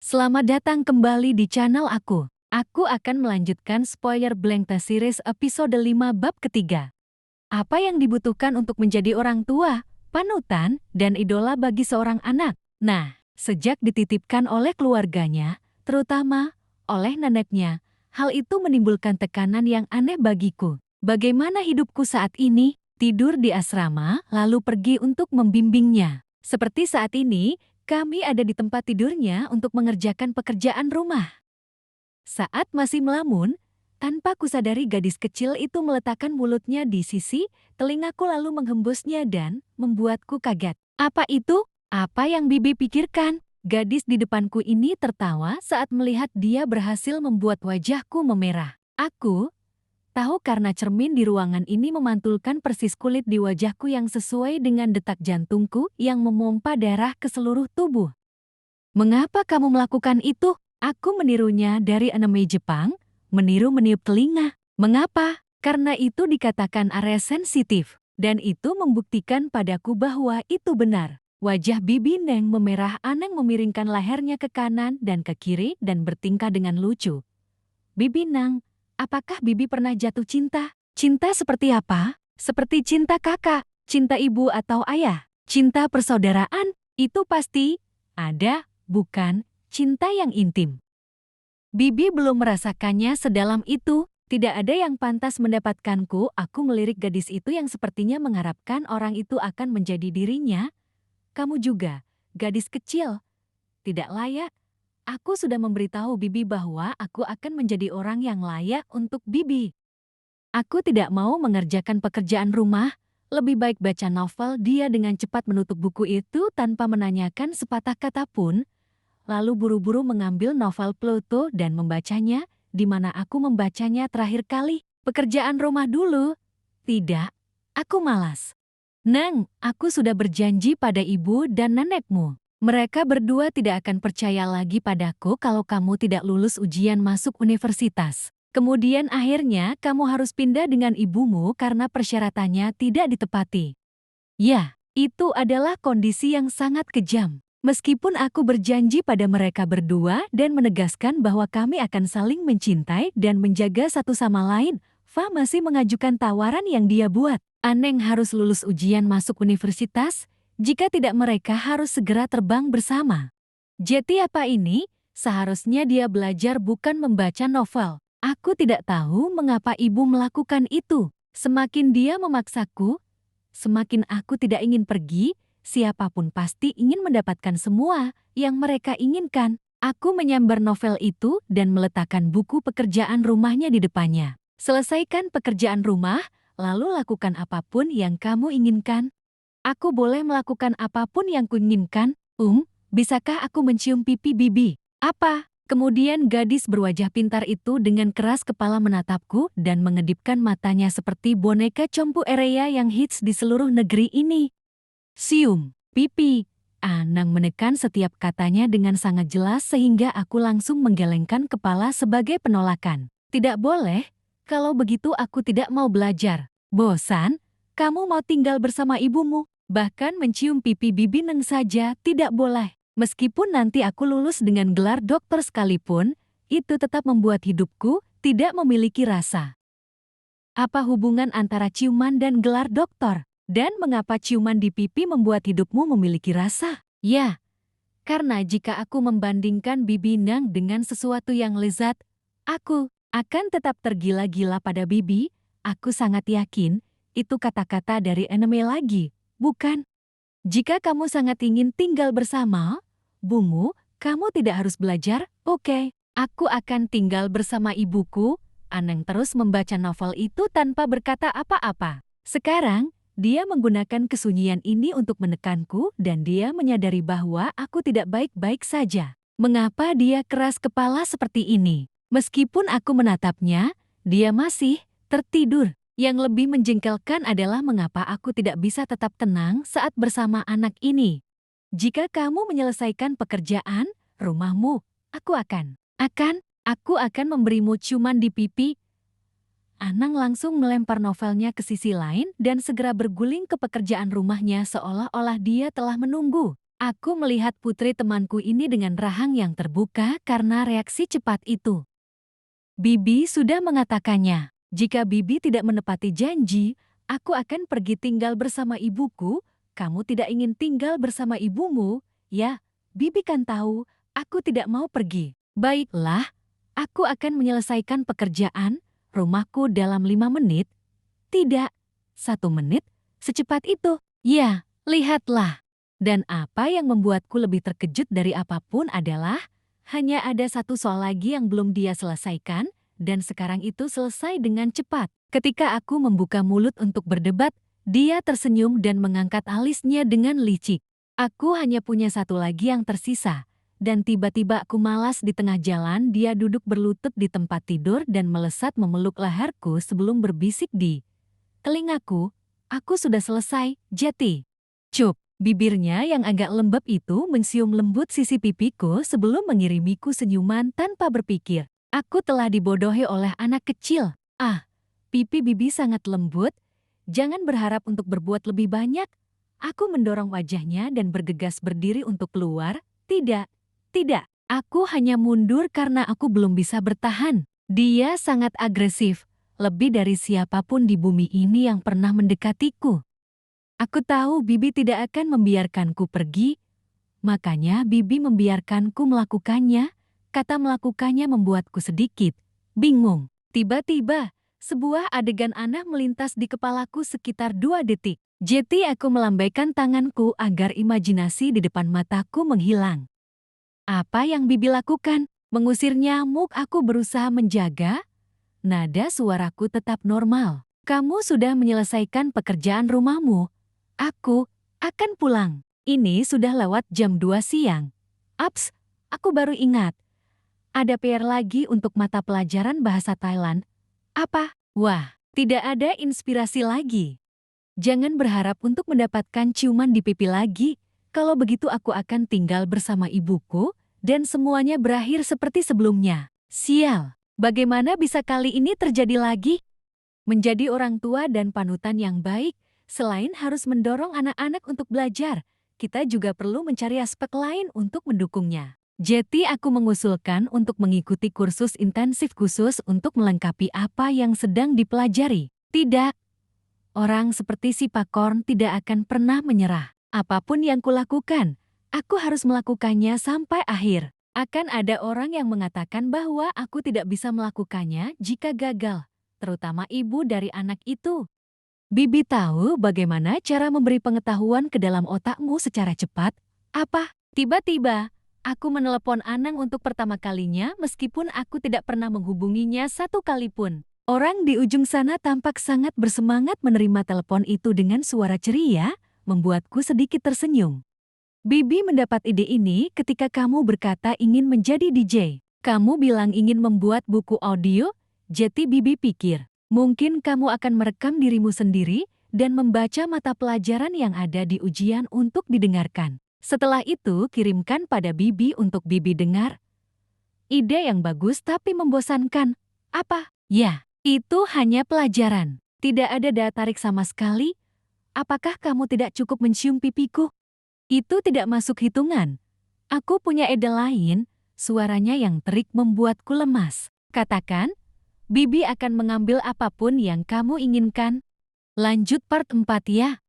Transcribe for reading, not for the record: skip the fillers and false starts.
Selamat datang kembali di channel aku. Aku akan melanjutkan spoiler blank the series episode 5 bab ketiga. Apa yang dibutuhkan untuk menjadi orang tua, panutan, dan idola bagi seorang anak? Nah, sejak dititipkan oleh keluarganya, terutama oleh neneknya, hal itu menimbulkan tekanan yang aneh bagiku. Bagaimana hidupku saat ini? Tidur di asrama, lalu pergi untuk membimbingnya. Seperti saat ini, kami ada di tempat tidurnya untuk mengerjakan pekerjaan rumah. Saat masih melamun, tanpa kusadari gadis kecil itu meletakkan mulutnya di sisi telingaku lalu menghembusnya dan membuatku kaget. Apa itu? Apa yang Bibi pikirkan? Gadis di depanku ini tertawa saat melihat dia berhasil membuat wajahku memerah. Aku tahu karena cermin di ruangan ini memantulkan persis kulit di wajahku yang sesuai dengan detak jantungku yang memompa darah ke seluruh tubuh. Mengapa kamu melakukan itu? Aku menirunya dari anime Jepang, meniru meniup telinga. Mengapa? Karena itu dikatakan area sensitif, dan itu membuktikan padaku bahwa itu benar. Wajah Bibi Neng memerah. Aneng memiringkan lehernya ke kanan dan ke kiri dan bertingkah dengan lucu. Bibi Neng, apakah Bibi pernah jatuh cinta? Cinta seperti apa? Seperti cinta kakak, cinta ibu atau ayah, cinta persaudaraan, itu pasti ada. Bukan cinta yang intim. Bibi belum merasakannya sedalam itu. Tidak ada yang pantas mendapatkanku. Aku melirik gadis itu yang sepertinya mengharapkan orang itu akan menjadi dirinya. Kamu juga, gadis kecil. Tidak layak. Aku sudah memberitahu Bibi bahwa aku akan menjadi orang yang layak untuk Bibi. Aku tidak mau mengerjakan pekerjaan rumah. Lebih baik baca novel. Dia dengan cepat menutup buku itu tanpa menanyakan sepatah kata pun. Lalu buru-buru mengambil novel Pluto dan membacanya, di mana aku membacanya terakhir kali. Pekerjaan rumah dulu. Tidak, aku malas. Neng, aku sudah berjanji pada ibu dan nenekmu. Mereka berdua tidak akan percaya lagi padaku kalau kamu tidak lulus ujian masuk universitas. Kemudian akhirnya kamu harus pindah dengan ibumu karena persyaratannya tidak ditepati. Ya, itu adalah kondisi yang sangat kejam. Meskipun aku berjanji pada mereka berdua dan menegaskan bahwa kami akan saling mencintai dan menjaga satu sama lain, Fa masih mengajukan tawaran yang dia buat. Aneng harus lulus ujian masuk universitas, jika tidak mereka harus segera terbang bersama. Jadi apa ini? Seharusnya dia belajar bukan membaca novel. Aku tidak tahu mengapa ibu melakukan itu. Semakin dia memaksaku, semakin aku tidak ingin pergi. Siapapun pasti ingin mendapatkan semua yang mereka inginkan. Aku menyambar novel itu dan meletakkan buku pekerjaan rumahnya di depannya. Selesaikan pekerjaan rumah, lalu lakukan apapun yang kamu inginkan. Aku boleh melakukan apapun yang kuinginkan. Bisakah aku mencium pipi Bibi? Apa? Kemudian gadis berwajah pintar itu dengan keras kepala menatapku dan mengedipkan matanya seperti boneka compu Erea yang hits di seluruh negeri ini. Sium, pipi. Anang menekan setiap katanya dengan sangat jelas sehingga aku langsung menggelengkan kepala sebagai penolakan. Tidak boleh, kalau begitu aku tidak mau belajar. Bosan? Kamu mau tinggal bersama ibumu? Bahkan mencium pipi Bibi Neng saja tidak boleh. Meskipun nanti aku lulus dengan gelar dokter sekalipun, itu tetap membuat hidupku tidak memiliki rasa. Apa hubungan antara ciuman dan gelar dokter? Dan mengapa ciuman di pipi membuat hidupmu memiliki rasa? Ya, karena jika aku membandingkan Bibi Nang dengan sesuatu yang lezat, aku akan tetap tergila-gila pada Bibi. Aku sangat yakin, itu kata-kata dari anime lagi, bukan? Jika kamu sangat ingin tinggal bersama Bumu, kamu tidak harus belajar, oke? Aku akan tinggal bersama ibuku. Aneng terus membaca novel itu tanpa berkata apa-apa. Sekarang, dia menggunakan kesunyian ini untuk menekanku dan dia menyadari bahwa aku tidak baik-baik saja. Mengapa dia keras kepala seperti ini? Meskipun aku menatapnya, dia masih tertidur. Yang lebih menjengkelkan adalah mengapa aku tidak bisa tetap tenang saat bersama anak ini. Jika kamu menyelesaikan pekerjaan rumahmu, aku akan memberimu ciuman di pipi. Anang langsung melempar novelnya ke sisi lain dan segera berguling ke pekerjaan rumahnya seolah-olah dia telah menunggu. Aku melihat putri temanku ini dengan rahang yang terbuka karena reaksi cepat itu. Bibi sudah mengatakannya. Jika Bibi tidak menepati janji, aku akan pergi tinggal bersama ibuku. Kamu tidak ingin tinggal bersama ibumu, ya? Bibi kan tahu, aku tidak mau pergi. Baiklah, aku akan menyelesaikan pekerjaan rumahku dalam 5 menit. Tidak, 1 menit, secepat itu. Ya, lihatlah. Dan apa yang membuatku lebih terkejut dari apapun adalah, hanya ada satu soal lagi yang belum dia selesaikan, dan sekarang itu selesai dengan cepat. Ketika aku membuka mulut untuk berdebat, dia tersenyum dan mengangkat alisnya dengan licik. Aku hanya punya satu lagi yang tersisa, dan tiba-tiba aku malas di tengah jalan. Dia duduk berlutut di tempat tidur dan melesat memeluk leherku sebelum berbisik di telingaku, "Aku sudah selesai, Jeti." Cup. Bibirnya yang agak lembab itu mencium lembut sisi pipiku sebelum mengirimiku senyuman tanpa berpikir. Aku telah dibodohi oleh anak kecil. Ah, pipi Bibi sangat lembut. Jangan berharap untuk berbuat lebih banyak. Aku mendorong wajahnya dan bergegas berdiri untuk keluar. Tidak, tidak. Aku hanya mundur karena aku belum bisa bertahan. Dia sangat agresif, lebih dari siapapun di bumi ini yang pernah mendekatiku. Aku tahu Bibi tidak akan membiarkanku pergi, makanya Bibi membiarkanku melakukannya. Kata melakukannya membuatku sedikit bingung. Tiba-tiba, sebuah adegan aneh melintas di kepalaku sekitar 2 detik. Jeti, aku melambaikan tanganku agar imajinasi di depan mataku menghilang. Apa yang Bibi lakukan? Mengusir nyamuk. Aku berusaha menjaga nada suaraku tetap normal. Kamu sudah menyelesaikan pekerjaan rumahmu. Aku akan pulang. Ini sudah lewat jam 2 siang. Ups, aku baru ingat. Ada PR lagi untuk mata pelajaran bahasa Thailand. Apa? Wah, tidak ada inspirasi lagi. Jangan berharap untuk mendapatkan ciuman di pipi lagi. Kalau begitu aku akan tinggal bersama ibuku dan semuanya berakhir seperti sebelumnya. Sial, bagaimana bisa kali ini terjadi lagi? Menjadi orang tua dan panutan yang baik, selain harus mendorong anak-anak untuk belajar, kita juga perlu mencari aspek lain untuk mendukungnya. Jeti, aku mengusulkan untuk mengikuti kursus intensif khusus untuk melengkapi apa yang sedang dipelajari. Tidak. Orang seperti si Pakorn tidak akan pernah menyerah. Apapun yang kulakukan, aku harus melakukannya sampai akhir. Akan ada orang yang mengatakan bahwa aku tidak bisa melakukannya jika gagal, terutama ibu dari anak itu. Bibi tahu bagaimana cara memberi pengetahuan ke dalam otakmu secara cepat. Apa? Tiba-tiba, aku menelepon Anang untuk pertama kalinya meskipun aku tidak pernah menghubunginya satu kali pun. Orang di ujung sana tampak sangat bersemangat menerima telepon itu dengan suara ceria, membuatku sedikit tersenyum. Bibi mendapat ide ini ketika kamu berkata ingin menjadi DJ. Kamu bilang ingin membuat buku audio, jadi Bibi pikir. Mungkin kamu akan merekam dirimu sendiri dan membaca mata pelajaran yang ada di ujian untuk didengarkan. Setelah itu, kirimkan pada Bibi untuk Bibi dengar. Ide yang bagus tapi membosankan. Apa? Ya, itu hanya pelajaran. Tidak ada daya tarik sama sekali. Apakah kamu tidak cukup mencium pipiku? Itu tidak masuk hitungan. Aku punya ide lain. Suaranya yang terik membuatku lemas. Katakan, Bibi akan mengambil apapun yang kamu inginkan. Lanjut part 4 ya.